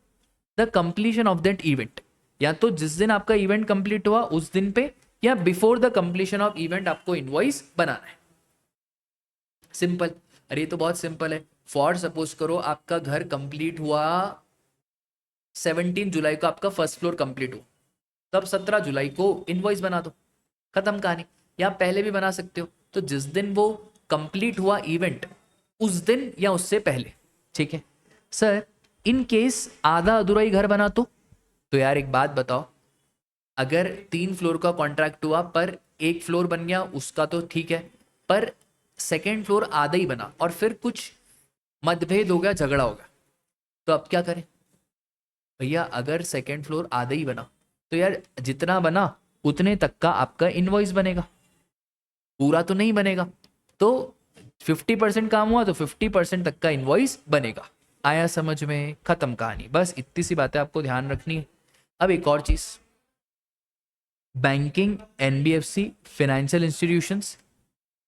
the completion of that event, या तो जिस दिन आपका इवेंट कंप्लीट हुआ उस दिन पे, या before the completion of event आपको इनवॉइस बनाना है। सिंपल। अरे ये तो बहुत सिंपल है। फॉर सपोज करो आपका घर कंप्लीट हुआ 17 जुलाई को, आपका फर्स्ट फ्लोर कंप्लीट हो, तब 17 जुलाई को इनवॉइस बना दो, खत्म कहानी। या पहले भी बना सकते हो, तो जिस दिन वो कंप्लीट हुआ इवेंट उस दिन या उससे पहले, ठीक है। सर इन केस आधा अधूरा ही घर बना तो यार एक बात बताओ, अगर 3 फ्लोर का कॉन्ट्रैक्ट हुआ पर एक फ्लोर बन गया उसका तो ठीक है, पर सेकेंड फ्लोर आधा ही बना और फिर कुछ मतभेद हो गया, झगड़ा हो गया, तो अब क्या करें भैया? अगर सेकेंड फ्लोर आधा ही बना तो यार जितना बना उतने तक का आपका इनवॉइस बनेगा, पूरा तो नहीं बनेगा। तो 50% काम हुआ तो 50% तक का इनवॉइस बनेगा। आया समझ में? खत्म कहानी। बस इतनी सी बातें आपको ध्यान रखनी है। अब एक और चीज, banking, NBFC, financial institutions,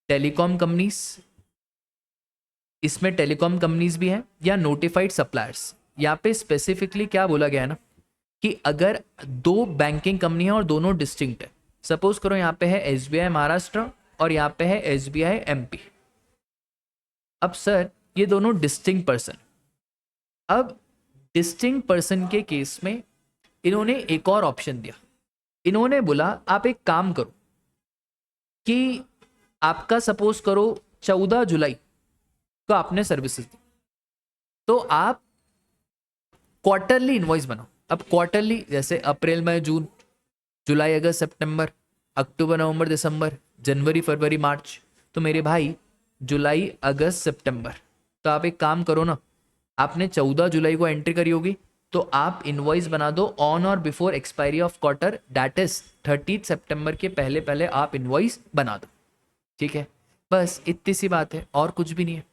telecom companies, इसमें टेलीकॉम कंपनीज भी हैं, या नोटिफाइड सप्लायर्स। यहाँ पे स्पेसिफिकली क्या बोला गया है ना कि अगर दो बैंकिंग कंपनी है और दोनों डिस्टिंक्ट है, सपोज करो यहाँ पे है एसबीआई महाराष्ट्र और यहाँ पे है एसबीआई एमपी। अब सर ये दोनों डिस्टिंक्ट पर्सन, अब डिस्टिंक्ट पर्सन के केस में इन्होंने एक और ऑप्शन दिया। इन्होंने बोला आप एक काम करो कि आपका सपोज करो 14 जुलाई को आपने सर्विसेज दी, तो आप क्वार्टरली इनवॉइस बनाओ। अब क्वार्टरली जैसे अप्रैल मई जून, जुलाई अगस्त सितंबर, अक्टूबर नवंबर दिसंबर, जनवरी फरवरी मार्च, तो मेरे भाई जुलाई अगस्त सितंबर, तो आप एक काम करो ना, आपने 14 जुलाई को एंट्री करी होगी, तो आप इनवॉइस बना दो ऑन और before expiry of quarter, that is 30 सितंबर के पहले पहले आप इनवॉइस बना दो, ठीक है। बस इतनी सी बात है और कुछ भी नहीं है।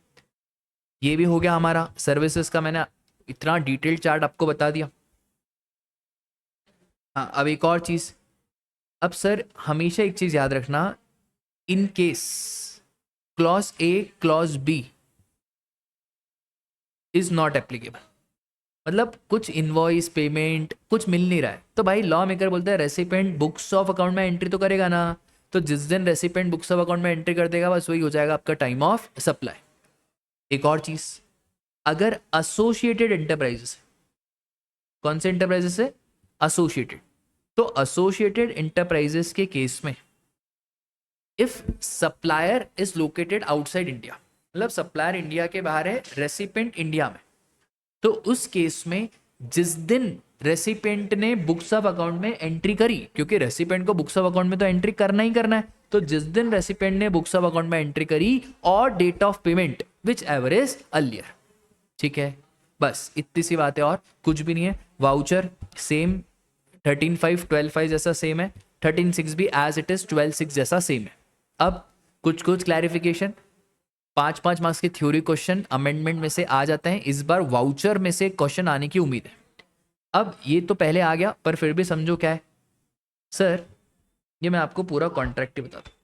ये भी हो गया हमारा सर्विसेज का, मैंने इतना डिटेल चार्ट आपको बता दिया। हाँ अब एक और चीज, अब सर हमेशा एक चीज याद रखना, in case clause A clause B is not applicable, मतलब कुछ इनवॉइस पेमेंट कुछ मिल नहीं रहा है, तो भाई लॉ मेकर बोलता है रेसिपेंट बुक्स ऑफ अकाउंट में एंट्री तो करेगा ना, तो जिस दिन रेसिपेंट बुक्स ऑफ अकाउंट में एंट्री कर देगा बस वही हो जाएगा आपका टाइम ऑफ सप्लाई। एक और चीज, अगर एसोसिएटेड एंटरप्राइजेस, कौन से एंटरप्राइजेस है? एसोसिएटेड, तो एसोसिएटेड एंटरप्राइजेस के केस में if supplier is located outside India, मतलब सप्लायर इंडिया के बाहर है, रेसिपेंट इंडिया में, तो उस केस में जिस दिन रेसिपेंट ने बुक्स ऑफ अकाउंट में एंट्री करी, क्योंकि रेसिपेंट को बुक्स ऑफ अकाउंट में तो एंट्री करना ही करना है, तो जिस दिन रेसिपेंट ने बुक्स ऑफ अकाउंट में एंट्री करी और date of payment whichever is earlier, ठीक है। बस इतनी सी बात है और कुछ भी नहीं है। वाउचर सेम 13/5 12/5 जैसा सेम है, 13/6 भी एज इट इज 12/6 जैसा सेम है। अब कुछ कुछ क्लैरिफिकेशन, 5 मार्क्स के थ्योरी क्वेश्चन अमेंडमेंट में से आ जाते हैं, इस बार वाउचर में से क्वेश्चन आने की उम्मीद है। अब ये तो पहले आ गया पर फिर भी समझो क्या है सर, ये मैं आपको पूरा कॉन्ट्रैक्ट ही बता दूं।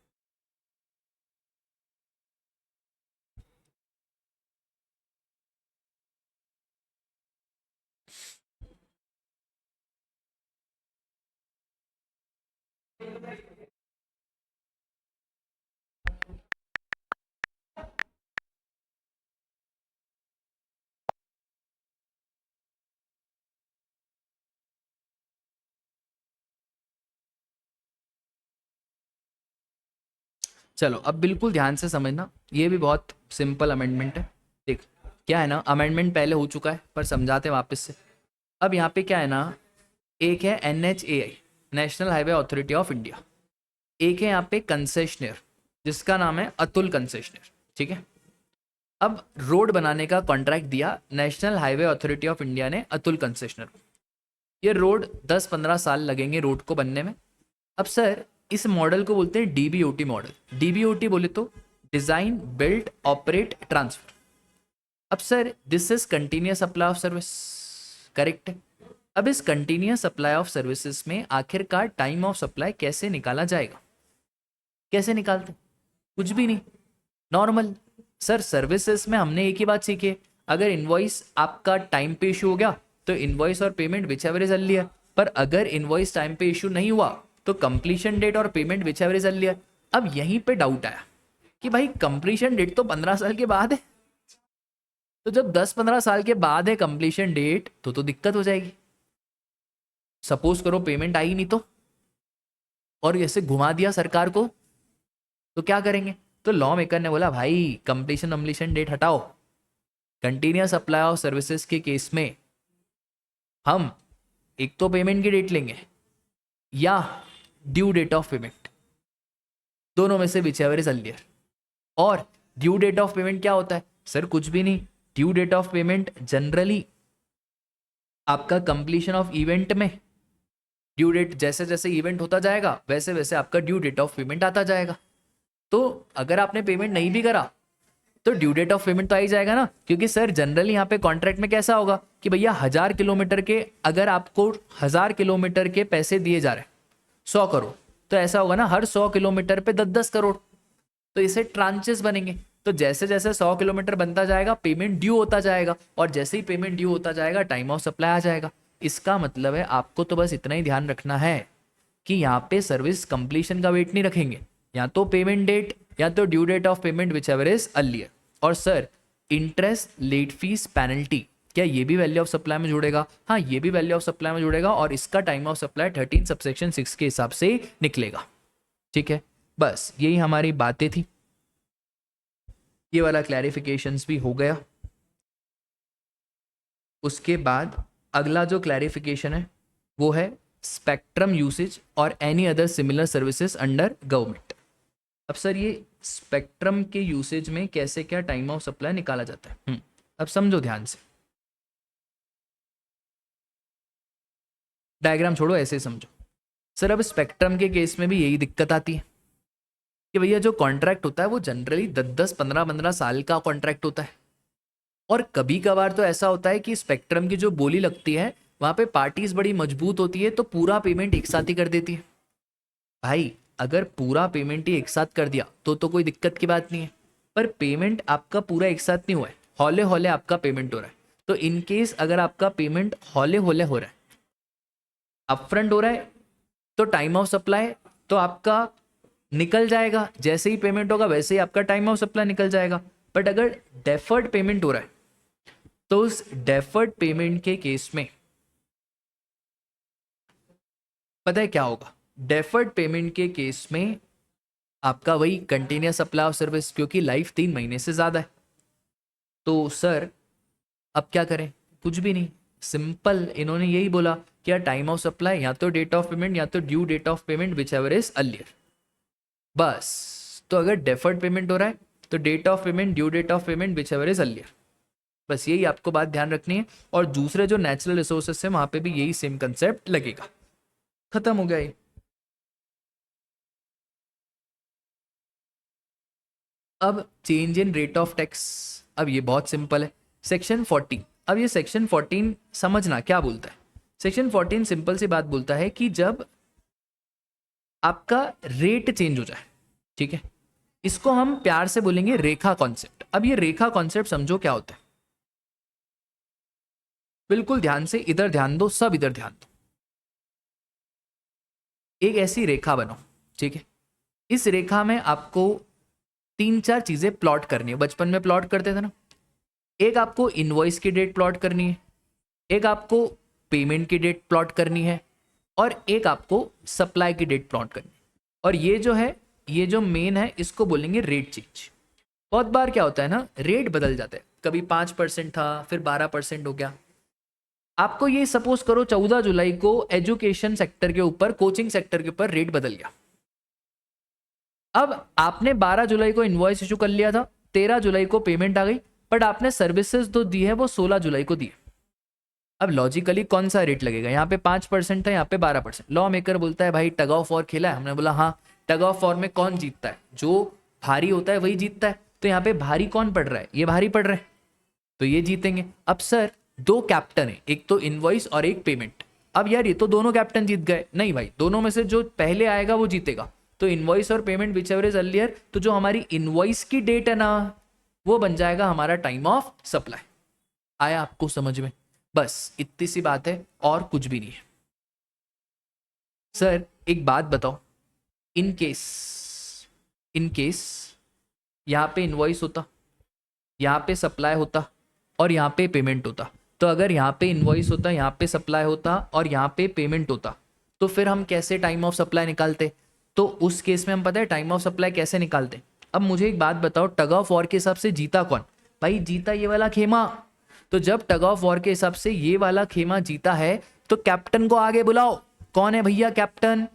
चलो अब बिल्कुल ध्यान से समझना, ये भी बहुत सिंपल अमेंडमेंट है। देख क्या है ना, अमेंडमेंट पहले हो चुका है पर समझाते हैं वापस से। अब यहाँ पे क्या है ना, एक है NHAI, national highway authority of India, एक है यहाँ पे कंसेशनर जिसका नाम है अतुल कंसेशनर, ठीक है। अब रोड बनाने का कॉन्ट्रैक्ट दिया national highway authority of India ने अतुल कंसेशनर को। ये रोड 10-15 साल लगेंगे रोड को बनने में। अब सर इस मॉडल को बोलते हैं डीबीओटी मॉडल। डीबीओटी बोले तो डिजाइन बिल्ड ऑपरेट ट्रांसफर। अब sir this is continuous supply of service, correct. अब इस कंटिन्यूअस सप्लाई ऑफ सर्विसेज में आखिरकार टाइम ऑफ सप्लाई कैसे निकाला जाएगा? कैसे निकालते? कुछ भी नहीं, नॉर्मल। सर सर्विसेज में हमने एक ही बात सीखी है, अगर इनवॉइस आपका टाइम पे इशू हो गया तो इनवॉइस और payment whichever is earlier, पर अगर इनवॉइस टाइम पे इशू नहीं हुआ तो कंप्लीशन डेट और payment whichever is earlier. अब यहीं पे डाउट आया कि भाई कंप्लीशन डेट तो 15 साल के बाद है, तो जब 10-15 साल के बाद है कंप्लीशन डेट तो दिक्कत हो जाएगी। सपोज करो पेमेंट आई नहीं तो, और ऐसे घुमा दिया सरकार को, तो क्या करेंगे? तो लॉ मेकर ने बोला भाई कंप्लीशन डेट हटाओ, कंटिन्यूस सप्लाई ऑफ सर्विसेज के केस में हम एक तो पेमेंट की डेट लेंगे या ड्यू डेट ऑफ पेमेंट, दोनों में से विचएवर इज अर्लियर। और ड्यू डेट ऑफ पेमेंट क्या होता है सर? कुछ भी नहीं। Due date of payment generally आपका कंप्लीशन ऑफ इवेंट में ड्यू डेट, जैसे जैसे इवेंट होता जाएगा वैसे वैसे आपका ड्यू डेट ऑफ पेमेंट आता जाएगा। तो अगर आपने पेमेंट नहीं भी करा तो ड्यू डेट ऑफ पेमेंट तो आ ही जाएगा ना, क्योंकि सर जनरली यहाँ पे कॉन्ट्रैक्ट में कैसा होगा कि भैया 1000 किलोमीटर के, अगर आपको 1000 किलोमीटर के पैसे दिए जा रहे हैं 100 करोड़, तो ऐसा होगा ना हर 100 किलोमीटर पे 10-10 करोड़, तो इसे ट्रांचेस बनेंगे। तो जैसे जैसे 100 किलोमीटर बनता जाएगा पेमेंट ड्यू होता जाएगा, और जैसे ही पेमेंट ड्यू होता जाएगा टाइम ऑफ सप्लाई आ जाएगा। इसका मतलब है आपको तो बस इतना ही ध्यान रखना है कि यहाँ पे सर्विस कंप्लीशन का वेट नहीं रखेंगे, या तो पेमेंट डेट या तो due date of payment whichever is earlier. और sir interest, late fees, penalty, क्या ये भी वैल्यू ऑफ सप्लाई में जुड़ेगा? हाँ, ये भी वैल्यू ऑफ सप्लाई में जुड़ेगा, और इसका टाइम ऑफ सप्लाई 13 सबसेक्शन 6 के हिसाब से निकलेगा। ठीक है, बस यही हमारी बातें थी, ये वाला क्लैरिफिकेशंस भी हो गया। उसके बाद अगला जो क्लैरिफिकेशन है वो है स्पेक्ट्रम यूसेज और any other similar services under government. अब सर ये स्पेक्ट्रम के यूसेज में कैसे क्या टाइम ऑफ सप्लाई निकाला जाता है, अब समझो ध्यान से, डायग्राम छोड़ो ऐसे समझो। सर अब स्पेक्ट्रम के केस में भी यही दिक्कत आती है कि भैया जो कॉन्ट्रैक्ट होता है वो जनरली 10-10, 15-15 साल का कॉन्ट्रैक्ट होता है, और कभी कभार तो ऐसा होता है कि स्पेक्ट्रम की जो बोली लगती है वहां पे पार्टीज बड़ी मजबूत होती है तो पूरा पेमेंट एक साथ ही कर देती है। भाई अगर पूरा पेमेंट ही एक साथ कर दिया तो कोई दिक्कत की बात नहीं है, पर पेमेंट आपका पूरा एक साथ नहीं हुआ है, हौले हौले आपका पेमेंट हो रहा है। तो इन केस अगर आपका पेमेंट हौले हौले हो रहा है, अपफ्रंट हो रहा है, तो टाइम ऑफ सप्लाई तो आपका निकल जाएगा, जैसे ही पेमेंट होगा वैसे ही आपका टाइम ऑफ सप्लाई निकल जाएगा। बट अगर डेफर्ड पेमेंट हो रहा है तो उस डेफर्ड पेमेंट के केस में पता है क्या होगा? डेफर्ड पेमेंट के केस में आपका वही कंटिन्यूस सप्लाई ऑफ सर्विस, क्योंकि लाइफ 3 महीने से ज्यादा है। तो सर अब क्या करें? कुछ भी नहीं, सिंपल इन्होंने यही बोला कि यार टाइम ऑफ सप्लाई या तो डेट ऑफ पेमेंट या तो due date of payment whichever is earlier, बस। तो अगर डेफर्ड पेमेंट हो रहा है तो date of payment, due date of payment whichever is earlier, बस यही आपको बात ध्यान रखनी है। और दूसरे जो नेचुरल रिसोर्सेस है वहां पे भी यही सेम कंसेप्ट लगेगा। खत्म हो गया ये। अब change in rate of tax, अब ये बहुत सिंपल है। सेक्शन 14, अब ये सेक्शन 14 समझना क्या बोलता है। सेक्शन 14 सिंपल सी बात बोलता है कि जब आपका रेट चेंज हो जाए, ठीक है, इसको हम प्यार से बोलेंगे रेखा कॉन्सेप्ट। अब ये रेखा कॉन्सेप्ट समझो क्या होता है, बिल्कुल ध्यान से इधर ध्यान दो, सब इधर ध्यान दो। एक ऐसी रेखा बनाओ, ठीक है, इस रेखा में आपको 3-4 चीजें प्लॉट करनी है। बचपन में प्लॉट करते थे ना, एक आपको इनवॉइस की डेट प्लॉट करनी है, एक आपको पेमेंट की डेट प्लॉट करनी है, और एक आपको सप्लाई की डेट प्लॉट करनी है। और ये जो है, ये जो मेन है, इसको बोलेंगे रेट चेंज। बहुत बार क्या होता है ना, रेट बदल जाता है, कभी 5% था फिर 12% हो गया। आपको ये सपोज करो 14 जुलाई को एजुकेशन सेक्टर के ऊपर, कोचिंग सेक्टर के ऊपर रेट बदल गया। अब आपने 12 जुलाई को इनवॉइस इशू कर लिया था, 13 जुलाई को पेमेंट आ गई, बट आपने सर्विसेज जो दी है वो 16 जुलाई को दी। अब लॉजिकली कौन सा रेट लगेगा? यहाँ पे 5% था, यहाँ पे 12%। लॉ मेकर बोलता है भाई टग ऑफ वॉर खेला है। हमने बोला हाँ, टग ऑफ वॉर में कौन जीतता है? जो भारी होता है वही जीतता है। तो यहाँ पे भारी कौन पड़ रहा है? ये भारी पड़ रहा है, तो ये जीतेंगे। अब सर 2 कैप्टन है, एक तो इनवॉइस और एक पेमेंट। अब यार ये तो दोनों कैप्टन जीत गए, नहीं भाई, दोनों में से जो पहले आएगा वो जीतेगा। तो इनवॉइस और payment whichever is earlier, तो जो हमारी इनवॉइस की डेट है ना, वो बन जाएगा हमारा टाइम ऑफ सप्लाई। आया आपको समझ में? बस इतनी सी बात है और कुछ भी नहीं है। सर एक बात बताओ, इन केस यहाँ पे इनवॉइस होता, यहाँ पे सप्लाई होता और यहाँ पे पेमेंट होता। तो अगर यहाँ पे इनवॉइस होता, यहाँ पे सप्लाई होता और यहाँ पे पेमेंट होता, तो फिर हम कैसे टाइम ऑफ सप्लाई निकालते? तो उस केस में हम पता है टाइम ऑफ सप्लाई कैसे निकालते? अब मुझे एक बात बताओ, टग ऑफ वॉर के हिसाब से जीता कौन? भाई जीता ये वाला खेमा। तो जब टग ऑफ वॉर के हिसाब से ये वाला खेमा जीता है तो कैप्टन को आगे बुलाओ। कौन है भैया कैप्टन?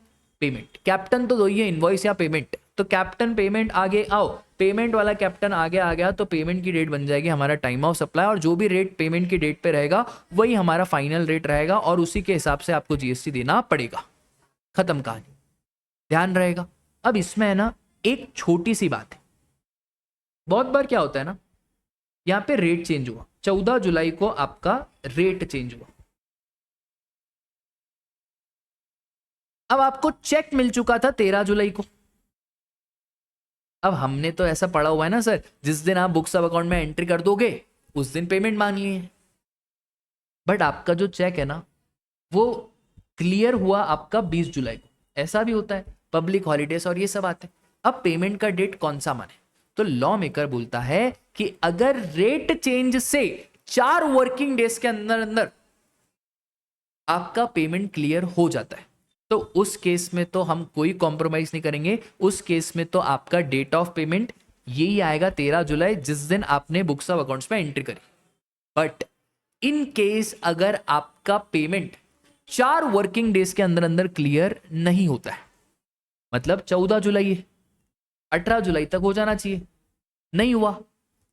पेमेंट। कैप्टन तो दो ही है, इनवॉइस या पेमेंट। तो कैप्टन पेमेंट आगे आओ, पेमेंट वाला कैप्टन आगे आ गया तो पेमेंट की डेट बन जाएगी हमारा टाइम ऑफ सप्लाई, और जो भी रेट पेमेंट की डेट पे रहेगा वही हमारा फाइनल रेट रहेगा और उसी के हिसाब से आपको जीएसटी देना पड़ेगा। खत्म कहानी, ध्यान रहेगा। अब इसमें है ना एक छोटी सी बात है, बहुत बार क्या होता है ना, यहाँ पे रेट चेंज हुआ, 14 जुलाई को आपका रेट चेंज हुआ। अब आपको चेक मिल चुका था 13 जुलाई को। अब हमने तो ऐसा पढ़ा हुआ है ना सर, जिस दिन आप बुक्स ऑफ अकाउंट में एंट्री कर दोगे उस दिन पेमेंट मांगनी है। बट आपका जो चेक है ना वो क्लियर हुआ आपका 20 जुलाई को। ऐसा भी होता है, पब्लिक हॉलीडेज और ये सब आते हैं। अब पेमेंट का डेट कौन सा माने? तो लॉ मेकर बोलता है कि अगर रेट चेंज से 4 वर्किंग डेज के अंदर अंदर आपका पेमेंट क्लियर हो जाता है तो उस केस में तो हम कोई कॉम्प्रोमाइज नहीं करेंगे। उस केस में तो आपका डेट ऑफ पेमेंट यही आएगा 13 जुलाई, जिस दिन आपने बुक्स ऑफ अकाउंट्स में एंट्री करी। बट इन केस अगर आपका पेमेंट 4 वर्किंग डेज के अंदर अंदर क्लियर नहीं होता है, मतलब 14 जुलाई है, 18 जुलाई तक हो जाना चाहिए, नहीं हुआ,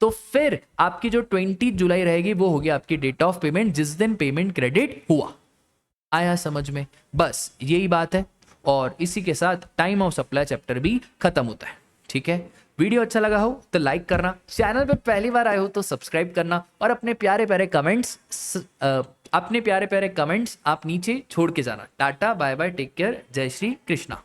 तो फिर आपकी जो 20 जुलाई रहेगी वो होगी आपकी डेट ऑफ पेमेंट, जिस दिन पेमेंट क्रेडिट हुआ। आया समझ में? बस यही बात है। और इसी के साथ टाइम ऑफ सप्लाई चैप्टर भी खत्म होता है। ठीक है, वीडियो अच्छा लगा हो तो लाइक करना, चैनल पे पहली बार आए हो तो सब्सक्राइब करना, और अपने प्यारे प्यारे कमेंट्स आप नीचे छोड़ के जाना। Tata bye bye, take care, जय श्री कृष्णा।